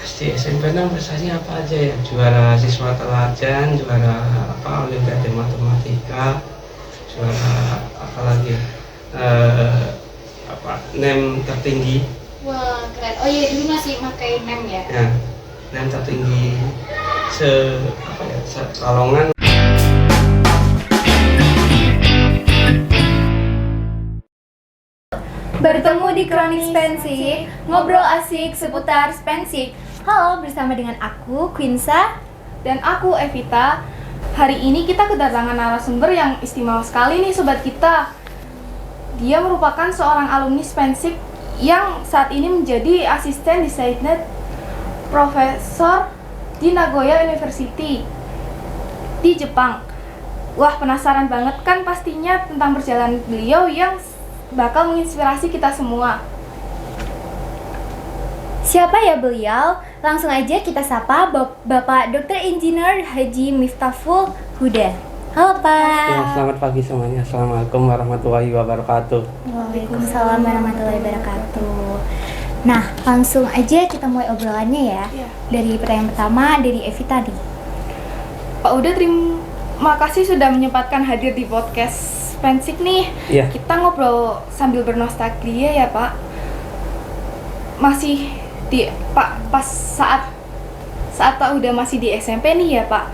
Di SMP kan prestasinya apa aja ya? Juara siswa teladan, juara apa Olimpiade Matematika, juara apa lagi? Eh, apa NEM tertinggi? Wah, keren. Oh iya, dulu masih pakai NEM ya? Ya, NEM tertinggi se apa ya? Kalongan. Bertemu di Kronik Spensik, ngobrol asik seputar Spensik. Halo, bersama dengan aku, Quinsa. Dan aku, Evita. Hari ini kita kedatangan narasumber yang istimewa sekali nih sobat kita. Dia merupakan seorang alumni Spensik yang saat ini menjadi asisten desainer profesor di Nagoya University di Jepang. Wah, penasaran banget kan pastinya tentang perjalanan beliau yang bakal menginspirasi kita semua. Siapa ya beliau? Langsung aja kita sapa Bapak Dr. Engineer Haji Miftahul Huda. Halo Pak. Ya, selamat pagi semuanya. Assalamualaikum warahmatullahi wabarakatuh. Waalaikumsalam warahmatullahi wabarakatuh. Nah, langsung aja kita mulai obrolannya ya. Iya. Dari pertanyaan pertama dari Evi tadi. Pak Uda, terima kasih sudah menyempatkan hadir di podcast Spensik nih. Iya. Kita ngobrol sambil bernostalgia ya Pak. Masih di pas saat Pak Huda masih di SMP nih ya Pak.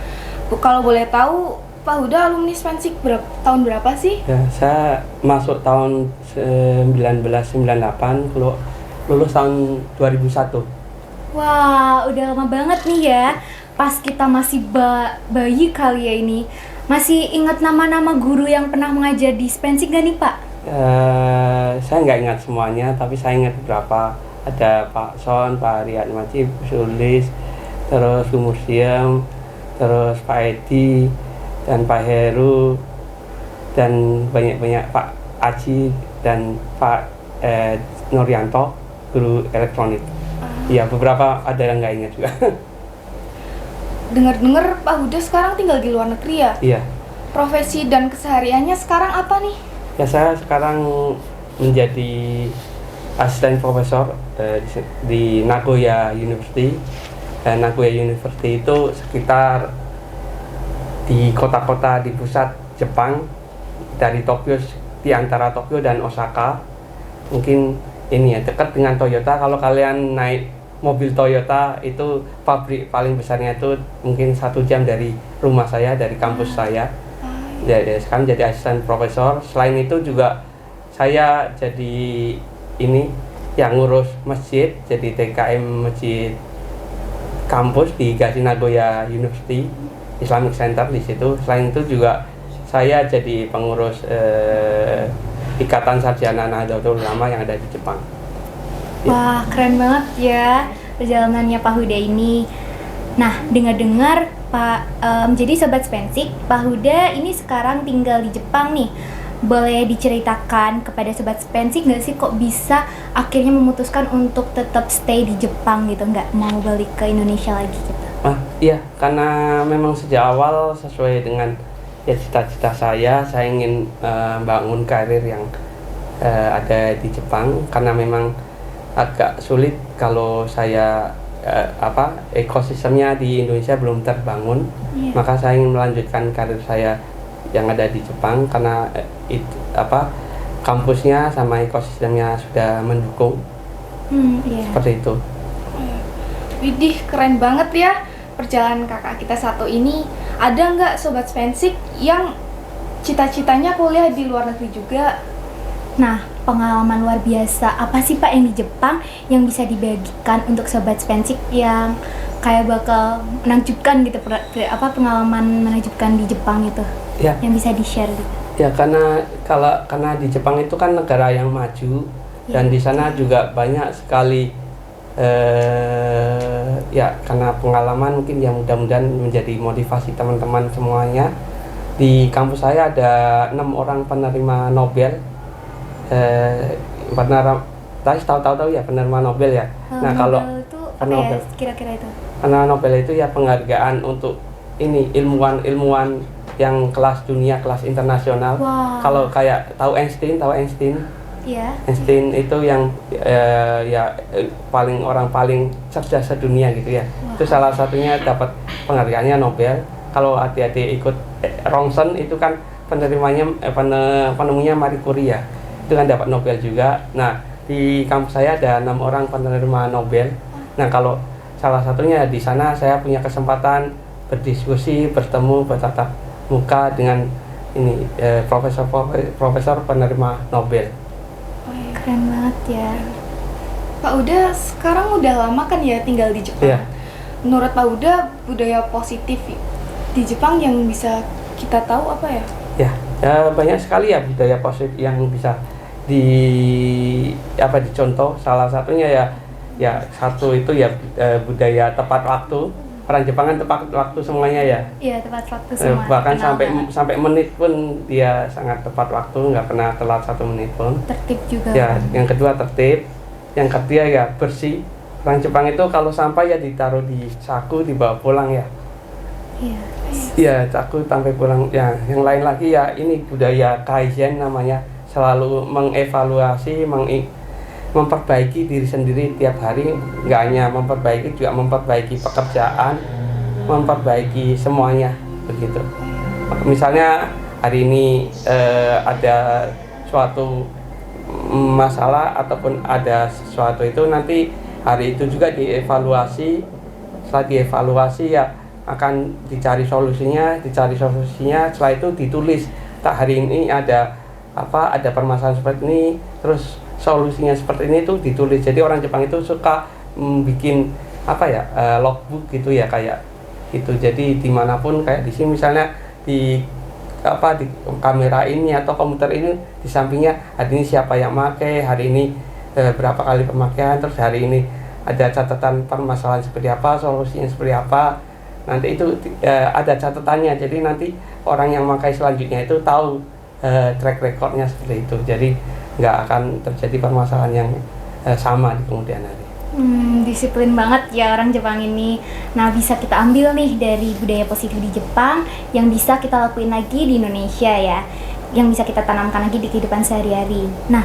Kalau boleh tahu Pak Huda alumni Spensik tahun berapa sih? Ya, saya masuk tahun 1998, lulus tahun 2001. Wah, udah lama banget nih ya. Pas kita masih bayi kali ya ini. Masih ingat nama-nama guru yang pernah mengajar di Spensik gak nih Pak? Saya nggak ingat semuanya, tapi saya ingat beberapa. Ada Pak Son, Pak Riyad Majid, Sulis, terus Bu Mursiem, terus Pak Edi, dan Pak Heru, dan banyak-banyak Pak Aji, dan Pak Nuryanto, guru elektronik. Ya, beberapa ada yang nggak ingat juga. Dengar-dengar Pak Huda sekarang tinggal di luar negeri ya? Iya. Profesi dan kesehariannya sekarang apa nih? Ya, saya sekarang menjadi asisten profesor di Nagoya University. Dan Nagoya University itu sekitar di kota-kota di pusat Jepang, dari Tokyo, di antara Tokyo dan Osaka. Mungkin ini ya, dekat dengan Toyota. Kalau kalian naik mobil Toyota, itu pabrik paling besarnya itu mungkin 1 jam dari rumah saya, dari kampus saya. Ya, sekarang jadi asisten profesor. Selain itu juga saya jadi ini yang ngurus masjid, jadi TKM masjid kampus di Gashi Nagoya University Islamic Center di situ. Selain itu juga saya jadi pengurus Ikatan Sarjana Nahdlatul Ulama yang ada di Jepang. Wah, keren banget ya perjalanannya Pak Huda ini. Nah, dengar-dengar Pak, jadi Sobat Spensik, Pak Huda ini sekarang tinggal di Jepang nih. Boleh diceritakan kepada Sobat Spensik nggak sih kok bisa akhirnya memutuskan untuk tetap stay di Jepang gitu, nggak mau balik ke Indonesia lagi gitu? Iya, karena memang sejak awal sesuai dengan ya cita-cita saya ingin bangun karir yang ada di Jepang, karena memang agak sulit kalau saya ekosistemnya di Indonesia belum terbangun. Maka saya ingin melanjutkan karir saya yang ada di Jepang, karena kampusnya sama ekosistemnya sudah mendukung. Seperti itu. Widih, keren banget ya perjalanan kakak kita satu ini. Ada nggak Sobat Spensik yang cita-citanya kuliah di luar negeri juga? Nah, pengalaman luar biasa apa sih Pak yang di Jepang yang bisa dibagikan untuk Sobat Spensik yang kayak bakal menakjubkan gitu, pengalaman menakjubkan di Jepang itu? Ya. Yang bisa di-share gitu. Ya, karena di Jepang itu kan negara yang maju, dan di sana juga banyak sekali karena pengalaman mungkin yang mudah-mudahan menjadi motivasi teman-teman semuanya. Di kampus saya ada 6 orang penerima Nobel. Tahu ya penerima Nobel ya. Nah, kalau itu apa Nobel, ya kira-kira itu? karena Nobel itu ya penghargaan untuk ini ilmuwan yang kelas dunia, kelas internasional. Wow. Kalau kayak tahu Einstein, Iya. Einstein itu yang orang paling cerdas sedunia gitu ya. Itu salah satunya dapat penghargaannya Nobel. Kalau adik-adik ikut Ronson itu kan penemunya Marie Curie ya. Itu kan dapat Nobel juga. Nah, di kampus saya ada 6 orang penerima Nobel. Nah, kalau salah satunya di sana saya punya kesempatan berdiskusi, bertemu, bertatap muka dengan ini profesor penerima Nobel. Keren banget ya. Pak Huda sekarang udah lama kan ya tinggal di Jepang. Iya. Menurut Pak Huda, budaya positif di Jepang yang bisa kita tahu apa ya? Ya, banyak sekali ya budaya positif yang bisa dicontoh. Salah satunya ya satu itu ya budaya tepat waktu. Orang Jepang kan tepat waktu semuanya ya. Iya, tepat waktu semua. Bahkan Kenal sampai menit pun dia sangat tepat waktu, nggak pernah telat 1 menit pun. tertib juga. Ya, yang kedua tertib, yang ketiga ya bersih. Orang Jepang itu kalau sampah ya ditaruh di saku dibawa pulang ya. Iya. Ya, saku sampai pulang. Ya, yang lain lagi ya ini budaya kaizen namanya, selalu mengevaluasi, memperbaiki diri sendiri tiap hari. Nggak hanya memperbaiki, juga memperbaiki pekerjaan, memperbaiki semuanya begitu. Misalnya hari ini ada suatu masalah ataupun ada sesuatu itu, nanti hari itu juga dievaluasi. Setelah dievaluasi ya akan dicari solusinya. Setelah itu ditulis, tak hari ini ada permasalahan seperti ini, terus solusinya seperti ini, itu ditulis. Jadi orang Jepang itu suka bikin logbook gitu ya, kayak gitu. Jadi dimanapun, kayak di sini misalnya di kamera ini atau komputer ini, di sampingnya hari ini siapa yang pakai, hari ini berapa kali pemakaian, terus hari ini ada catatan permasalahan seperti apa, solusinya seperti apa. Nanti itu ada catatannya, jadi nanti orang yang memakai selanjutnya itu tahu track recordnya seperti itu. Jadi nggak akan terjadi permasalahan yang sama di kemudian hari. Disiplin banget ya orang Jepang ini. Nah, bisa kita ambil nih dari budaya positif di Jepang yang bisa kita lakuin lagi di Indonesia ya, yang bisa kita tanamkan lagi di kehidupan sehari-hari. Nah,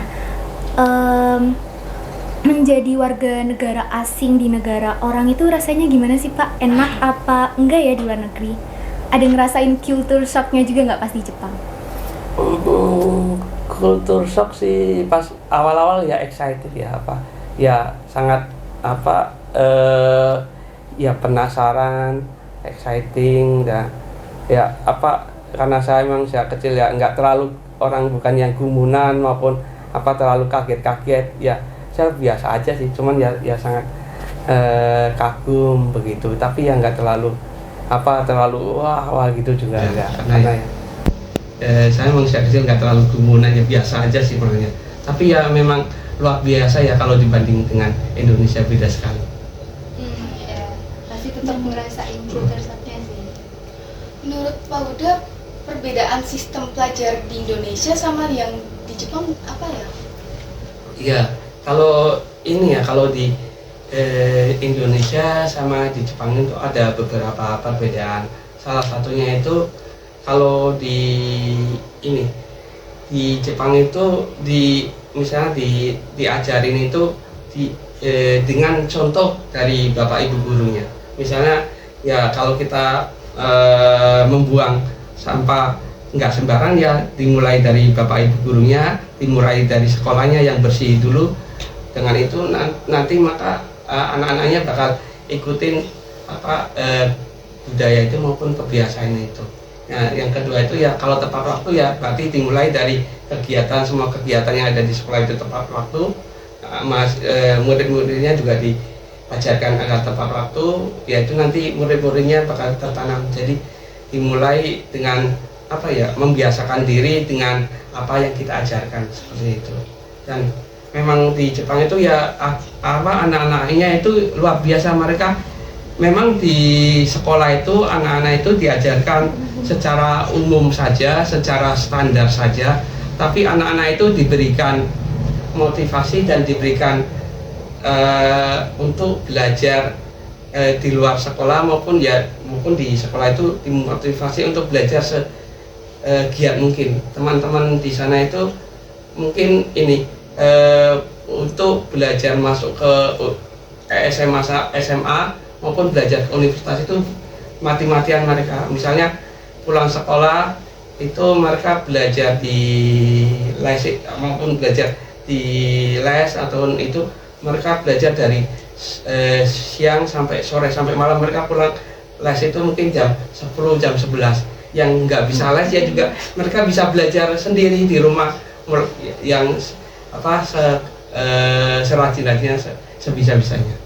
menjadi warga negara asing di negara orang itu rasanya gimana sih Pak? Enak apa enggak ya di luar negeri? Ada ngerasain culture shocknya juga nggak pas di Jepang? Culture shock sih pas awal-awal ya excited ya sangat ya penasaran, exciting dan karena saya memang sejak kecil ya nggak terlalu bukan yang gumunan maupun terlalu kaget-kaget ya. Saya biasa aja sih, cuman ya sangat kagum begitu, tapi ya nggak terlalu wah gitu juga enggak, karena saya memang sejak kecil nggak terlalu gumunan, ya biasa aja sih makanya. Tapi ya memang luar biasa ya kalau dibanding dengan Indonesia, beda sekali. Ya, pasti tetap ngerasain culture shocknya sih. Menurut Pak Huda, perbedaan sistem pelajar di Indonesia sama yang di Jepang apa ya? Iya, kalau di Indonesia sama di Jepang itu ada beberapa perbedaan. Salah satunya itu kalau di Jepang itu misalnya diajarin itu dengan contoh dari bapak ibu gurunya. Misalnya ya kalau kita membuang sampah nggak sembarang ya dimulai dari bapak ibu gurunya, dimulai dari sekolahnya yang bersih dulu. Dengan itu nanti maka anak-anaknya bakal ikutin budaya itu maupun kebiasaan itu. Nah, yang kedua itu ya kalau tepat waktu ya berarti dimulai dari semua kegiatan yang ada di sekolah itu tepat waktu. Murid-muridnya juga diajarkan agar tepat waktu, yaitu nanti murid-muridnya bakal tertanam. Jadi dimulai dengan membiasakan diri dengan apa yang kita ajarkan seperti itu. Dan memang di Jepang itu ya anak-anaknya itu luar biasa. Mereka memang di sekolah itu anak-anak itu diajarkan secara umum saja, secara standar saja, tapi anak-anak itu diberikan motivasi dan diberikan untuk belajar di luar sekolah maupun di sekolah itu dimotivasi untuk belajar giat mungkin. Teman-teman di sana itu mungkin untuk belajar masuk ke SMA maupun belajar ke universitas itu mati-matian mereka. Misalnya pulang sekolah itu mereka belajar di les maupun belajar di les atau itu mereka belajar dari siang sampai sore sampai malam. Mereka pulang les itu mungkin jam 10 jam 11. Yang nggak bisa les ya juga mereka bisa belajar sendiri di rumah yang serajin-rajinnya sebisa-bisanya.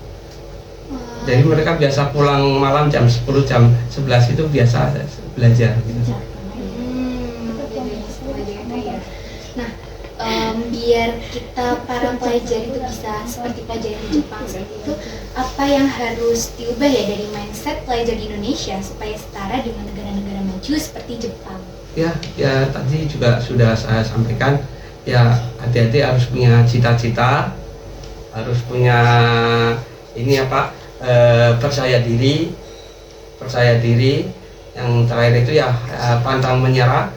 Jadi mereka biasa pulang malam jam 10 jam 11 itu biasa belajar gitu. Nah, biar kita para pelajar itu bisa seperti pelajar di Jepang seperti itu, apa yang harus diubah ya dari mindset pelajar di Indonesia supaya setara dengan negara-negara maju seperti Jepang? Ya tadi juga sudah saya sampaikan, ya adik-adik harus punya cita-cita, harus punya percaya diri. Yang terakhir itu ya pantang menyerah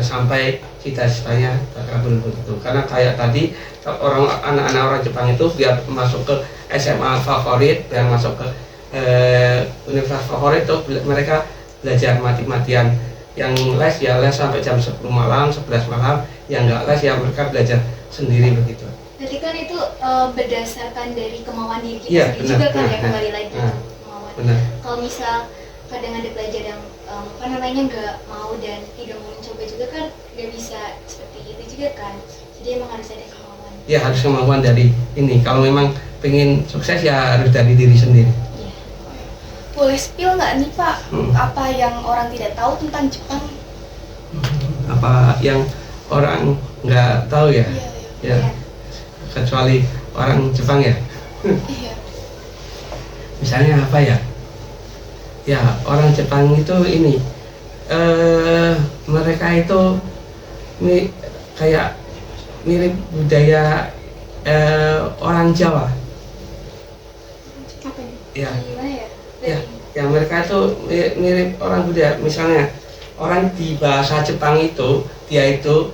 sampai cita-citanya terkabul begitu. Karena kayak tadi anak-anak orang Jepang itu biar masuk ke SMA favorit, biar masuk ke universitas favorit itu mereka belajar mati-matian. Yang les ya les sampai jam 10 malam, 11 malam. Yang nggak les ya mereka belajar sendiri begitu. Berarti kan itu berdasarkan dari kemauan diri kita Ya, sendiri juga kan ya, kembali lagi ke Nah, kemauan. benar. Kalau misal kadang ada pelajar yang nggak mau dan tidak mau mencoba juga kan nggak bisa seperti itu juga kan. Jadi emang harus ada kemauan. Ya harus kemauan dari ini. Kalau memang pengen sukses ya harus dari diri sendiri. Iya. Boleh spill nggak nih Pak, apa yang orang tidak tahu tentang Jepang? Apa yang orang nggak tahu ya? Iya. Ya. Kecuali orang Jepang ya. Iya. Misalnya apa ya? Ya orang Jepang itu ini mereka itu kayak mirip budaya orang Jawa. Apa nih? Ya. Gimana ya? Ya mereka itu mirip orang budaya. Misalnya orang di bahasa Jepang itu dia itu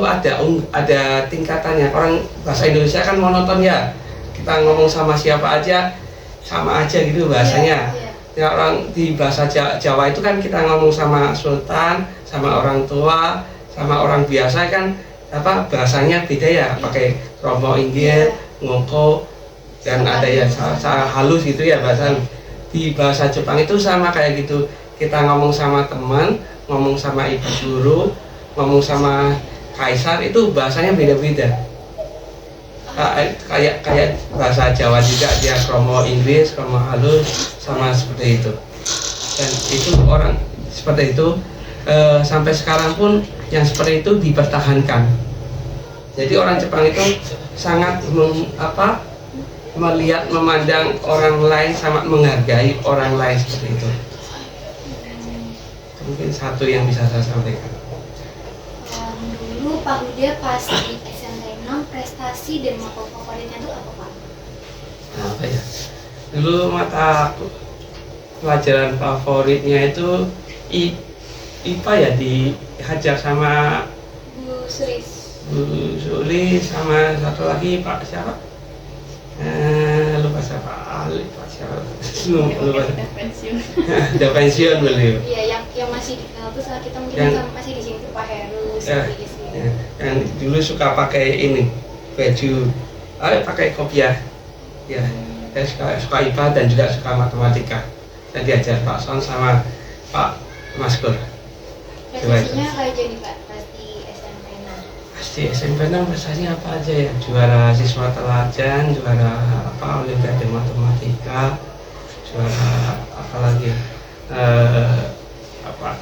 ada tingkatannya. Orang bahasa Indonesia kan monoton ya, kita ngomong sama siapa aja sama aja gitu bahasanya. Iya. Ya orang di bahasa Jawa itu kan kita ngomong sama sultan, sama orang tua, sama orang biasa kan bahasanya beda ya, pakai romo inggil, ngoko, dan ada ya halus gitu ya bahasa. Di bahasa Jepang itu sama kayak gitu, kita ngomong sama teman, ngomong sama ibu guru, ngomong sama kaisar itu bahasanya beda-beda. Kayak bahasa Jawa juga dia kromo Inggris, kromo halus, sama seperti itu. Dan itu orang seperti itu sampai sekarang pun yang seperti itu dipertahankan. Jadi orang Jepang itu sangat melihat, memandang orang lain, sangat menghargai orang lain seperti itu. Mungkin satu yang bisa saya sampaikan. Dulu Pak Huda pas di SMP 6 prestasi dan mata favoritnya itu apa Pak? Apa ya? Dulu mata pelajaran favoritnya itu IPA ya, dihajar sama Bu Suris. Bu Sulis sama satu lagi Pak siapa? Lupa siapa? Pak siapa? Lupa. Udah pensiun beliau. Iya, yang masih dikenal tuh saat kita mungkin masih di sini tuh Pak Heru, Ya, seperti itu. yang dulu suka pakai ini baju, pakai kopiah. Ya, saya suka IPA dan juga suka matematika. Saya diajar Pak Son sama Pak Maskur. Prestasinya kayak jadi Pak pas di SMP 6. Pasti SMP 6 prestasinya apa aja ya? Juara siswa teladan, juara Olimpiade matematika, juara apa lagi?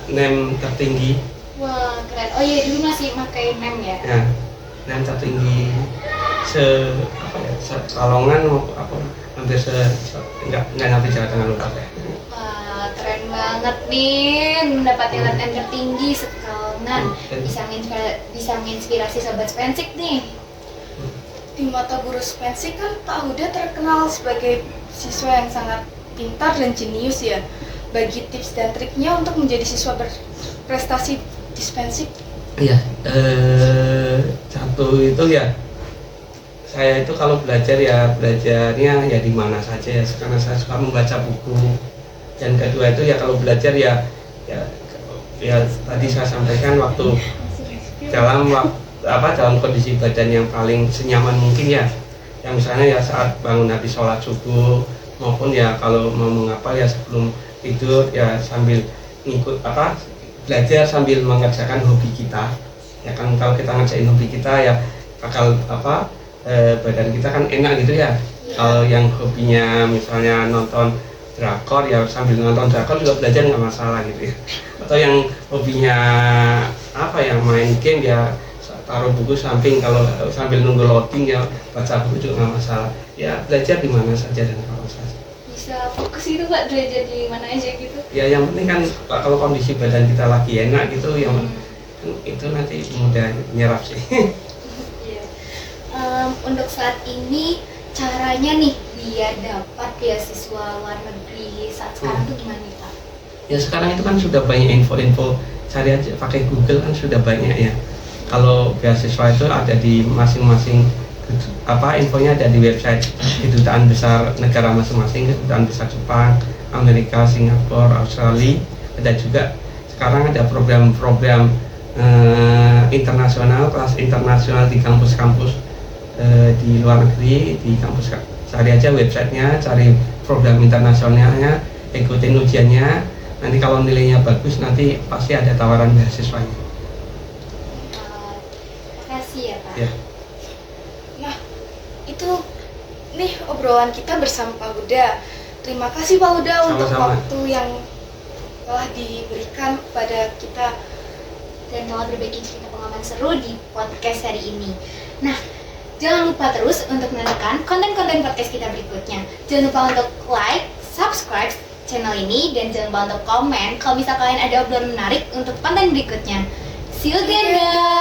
NEM tertinggi. Wah, keren. Oh iya, dulu masih pakai NEM ya? Ya, NEM tertinggi Kalongan maupun hampir enggak sampai Jawa Tengah, lupa ya. Wah, keren banget nih mendapat nilai tertinggi sekalongan. Bisa menginspirasi sobat Spensik nih. Di mata guru Spensik kan Pak Huda terkenal sebagai siswa yang sangat pintar dan jenius ya. Bagi tips dan triknya untuk menjadi siswa berprestasi di Spensik Iya, satu itu ya, saya itu kalau belajar ya belajarnya ya di mana saja ya, karena saya suka membaca buku. Dan kedua itu ya kalau belajar ya ya, ya tadi saya sampaikan waktu dalam kondisi badan yang paling senyaman mungkin ya, yang misalnya ya saat bangun habis sholat subuh, maupun ya kalau mau mengapa ya sebelum tidur ya sambil ngikut belajar sambil mengerjakan hobi kita. Ya kan kalau kita ngerjain hobi kita ya bakal badan kita kan enak gitu ya. Kalau yang hobinya misalnya nonton drakor ya sambil nonton drakor juga belajar nggak masalah gitu ya. Atau yang hobinya yang main game ya taruh buku samping, kalau sambil nunggu loading ya baca buku juga nggak masalah. Ya belajar di mana saja dan kapan saja. Bisa fokus itu Pak, belajar di mana aja gitu. Ya yang penting kan kalau kondisi badan kita lagi enak gitu yang itu nanti mudah nyerap sih. Iya. Untuk saat ini caranya nih biar dapat beasiswa luar negeri saat sekarang tuh gimana nih Pak? Ya sekarang itu kan sudah banyak info-info, cari aja pakai Google kan sudah banyak ya. Kalau beasiswa itu ada di masing-masing infonya ada di website kedutaan besar negara masing-masing, kedutaan besar Jepang, Amerika, Singapura, Australia. Ada juga sekarang ada program-program internasional, kelas internasional di kampus-kampus di luar negeri, di kampus. Cari aja websitenya, cari program internasionalnya, ikutin ujiannya. Nanti kalau nilainya bagus nanti pasti ada tawaran beasiswanya. Makasih ya Pak. Ya. Nah, itu nih obrolan kita bersama Pak Huda. Terima kasih Pak Huda untuk Sama-sama. waktu yang telah diberikan kepada kita Dan telah berbagi cerita pengalaman seru di podcast hari ini. Nah, jangan lupa terus untuk menonton konten-konten podcast kita berikutnya. Jangan lupa untuk like, subscribe channel ini, dan jangan lupa untuk komen kalau misalkan kalian ada obrolan menarik untuk konten berikutnya. See you again guys!